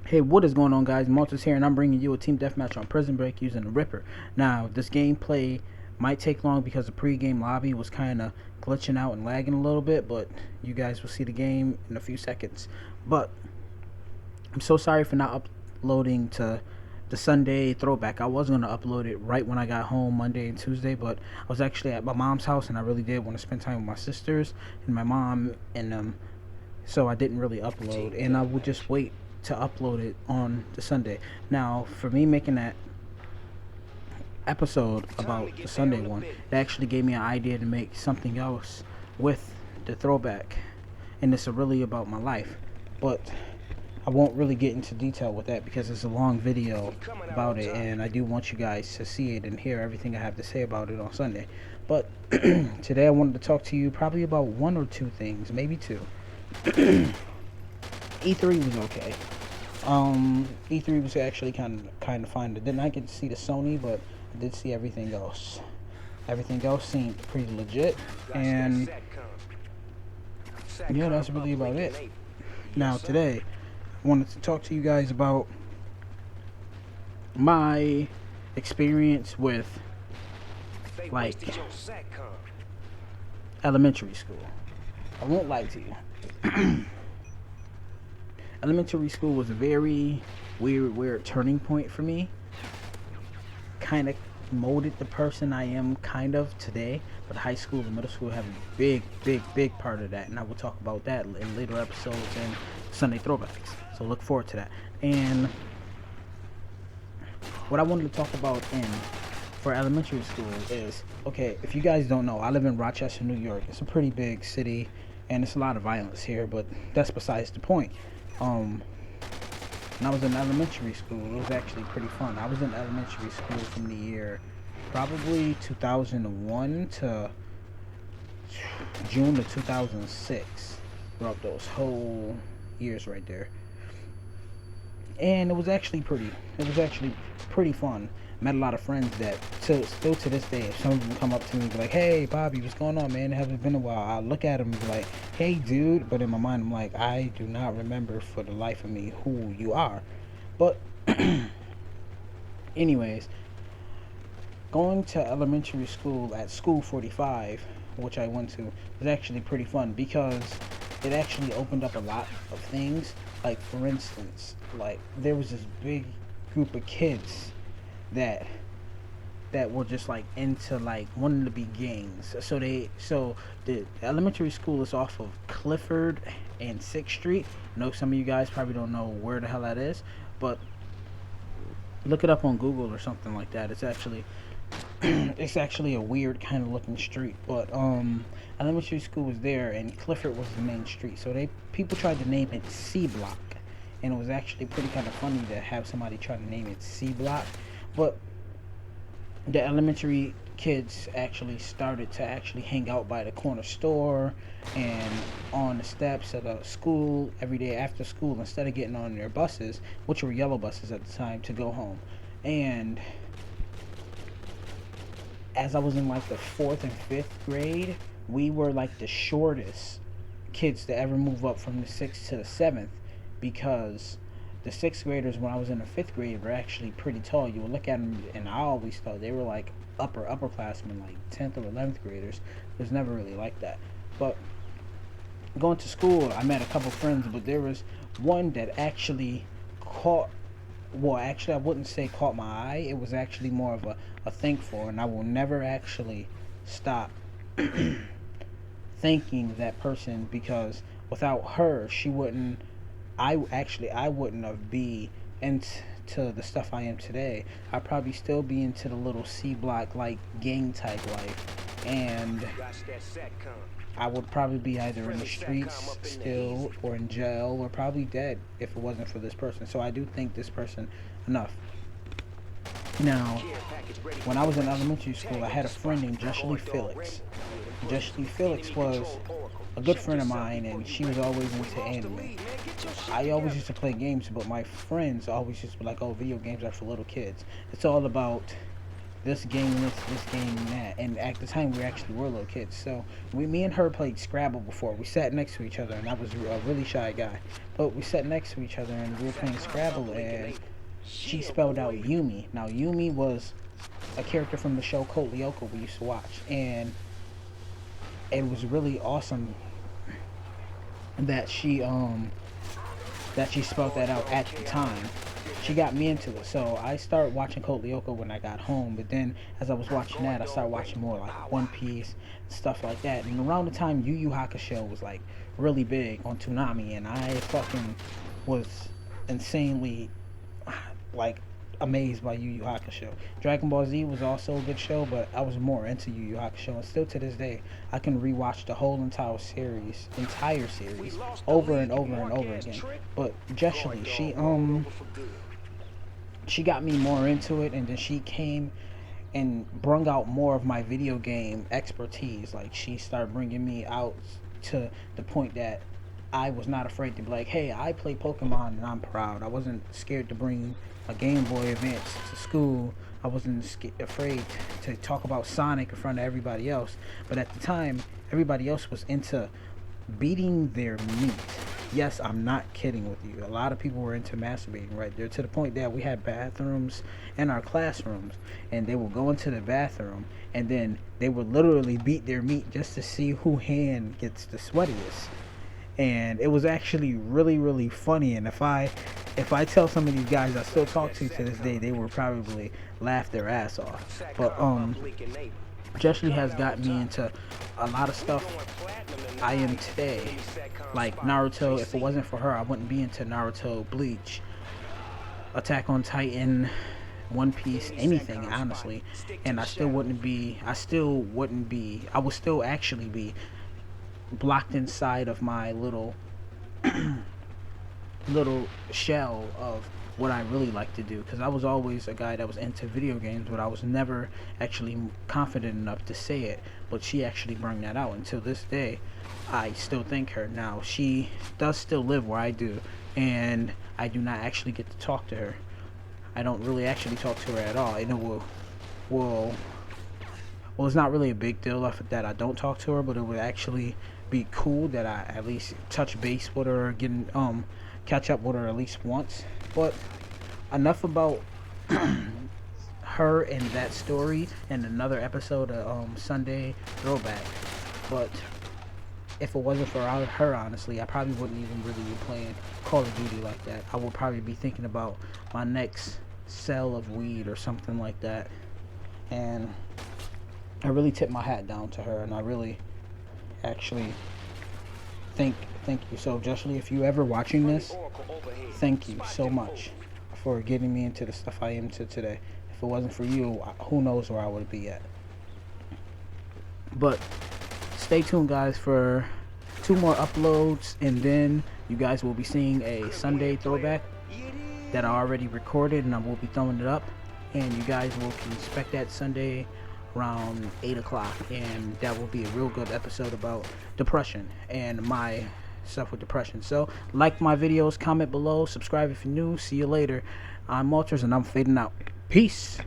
Hey, what is going on, guys? Maltus here, and I'm bringing you a team deathmatch on Prison Break using the Ripper. Now, this gameplay might take long because the pre-game lobby was kind of glitching out and lagging a little bit, but you guys will see the game in a few seconds. But I'm so sorry for not uploading to the Sunday throwback. I was going to upload it right when I got home Monday and Tuesday, but I was actually at my mom's house, and I really did want to spend time with my sisters and my mom and them, so I didn't really upload, and I would just wait to upload it on the Sunday. Now, for me making that episode about the Sunday one, it actually gave me an idea to make something else with the throwback, and it's really about my life. But I won't really get into detail with that because it's a long video about it, and I do want you guys to see it and hear everything I have to say about it on Sunday. But today I wanted to talk to you probably about one or two things, maybe two. E3 was okay. E3 was actually kind of fun. I did not get to see the Sony, but I did see everything else. Everything else seemed pretty legit, and yeah, that's really about it. Now today, I wanted to talk to you guys about my experience with like elementary school. I won't lie to you. Elementary school was a very weird turning point for me. Kind of molded the person I am kind of today, but high school and middle school have a big part of that, and I will talk about that in later episodes and Sunday throwbacks, so look forward to that. And what I wanted to talk about for elementary school is, okay, if you guys don't know, I live in Rochester, New York. It's a pretty big city, and it's a lot of violence here, but that's besides the point. When I was in elementary school, it was actually pretty fun. I was in elementary school from the year probably 2001 to June of 2006. Throughout those whole years right there. And it was actually pretty fun. Met a lot of friends that still to this day, if some of them come up to me and be like, "Hey Bobby, what's going on, man? It hasn't been a while." I'll look at them and be like, "Hey dude," but in my mind I'm like, I do not remember for the life of me who you are. But anyways, going to elementary school at School 45, which I went to, was actually pretty fun because it actually opened up a lot of things. Like, for instance, like there was this big group of kids that were just like into like wanting to be gangs. So the elementary school is off of Clifford and 6th Street. I know some of you guys probably don't know where the hell that is, but look it up on Google or something like that. It's actually it's actually a weird kind of looking street, but elementary school was there and Clifford was the main street. So people tried to name it C Block, and it was actually pretty kind of funny to have somebody try to name it C Block. But the elementary kids actually started to actually hang out by the corner store and on the steps of the school every day after school, instead of getting on their buses, which were yellow buses at the time, to go home. And as I was in like the 4th and 5th grade, we were like the shortest kids to ever move up from the 6th to the 7th, because the 6th graders when I was in the 5th grade were actually pretty tall. You would look at them and I always thought they were like upperclassmen, like 10th or 11th graders. It was never really like that. But going to school, I met a couple friends, but there was one that actually caught, well, actually I wouldn't say caught my eye. It was actually more of a think for, and I will never actually stop thanking that person, because without her, she wouldn't, I wouldn't have be into the stuff I am today. I'd probably still be into the little C Block like gang type life, and I would probably be either in the streets still or in jail or probably dead if it wasn't for this person. So I do thank this person enough. Now, when I was in elementary school, I had a friend named Jeshley Felix. Jeshley Felix was a good friend of mine, and she was always into anime. I always used to play games, but my friends always used to be like, "Oh, video games are for little kids. It's all about this game, this game, and that. And at the time, we actually were little kids. So me and her played Scrabble before. We sat next to each other, and I was a really shy guy. But we sat next to each other, and we were playing Scrabble, and she spelled out Yumi. Now, Yumi was a character from the show Code Lyoko we used to watch, and it was really awesome that she spelled that out at the time. She got me into it, so I started watching Code Lyoko when I got home. But then, as I was watching that, I started watching more like One Piece, stuff like that. And around the time Yu Yu Hakusho was like really big on Toonami, and I fucking was insanely like amazed by Yu Yu Hakusho. Dragon Ball Z was also a good show, but I was more into Yu Yu Hakusho, and still to this day, I can rewatch the whole entire series, over and over and over again. But Jeshley, she got me more into it, and then she came and brung out more of my video game expertise. Like, she started bringing me out to the point that I was not afraid to be like, hey, I play Pokemon and I'm proud. I wasn't scared to bring a Game Boy Advance to school. I wasn't afraid to talk about Sonic in front of everybody else. But at the time, everybody else was into beating their meat. Yes, I'm not kidding with you. A lot of people were into masturbating right there, to the point that we had bathrooms in our classrooms, and they would go into the bathroom and then they would literally beat their meat just to see who hand gets the sweatiest. And it was actually really funny. And if I tell some of these guys I still talk to this day, they will probably laugh their ass off. But Jeshley has got me into a lot of stuff I am today, like Naruto. If it wasn't for her, I wouldn't be into Naruto, Bleach, Attack on Titan, One Piece, anything, honestly. And I would still actually be blocked inside of my little shell of what I really like to do, because I was always a guy that was into video games, but I was never actually confident enough to say it. But she actually brought that out. Until this day, I still thank her. Now, she does still live where I do, and I do not actually get to talk to her. I don't really actually talk to her at all. And it will it's not really a big deal that I don't talk to her, but it would actually be cool that I at least touch base with her, catch up with her at least once. But enough about her and that story and another episode of Sunday Throwback. But if it wasn't for her, honestly, I probably wouldn't even really be playing Call of Duty like that. I would probably be thinking about my next sale of weed or something like that. And I really tip my hat down to her, and I really actually thank you. So Jeshley, if you ever watching this, thank you so much for getting me into the stuff I am to today. If it wasn't for you, who knows where I would be at. But stay tuned, guys, for 2 more uploads, and then you guys will be seeing a Sunday Throwback that I already recorded, and I will be throwing it up, and you guys will expect that Sunday around 8 o'clock, and that will be a real good episode about depression and my stuff with depression. So like my videos, comment below, subscribe if you're new. See you later. I'm Walters, and I'm fading out. Peace.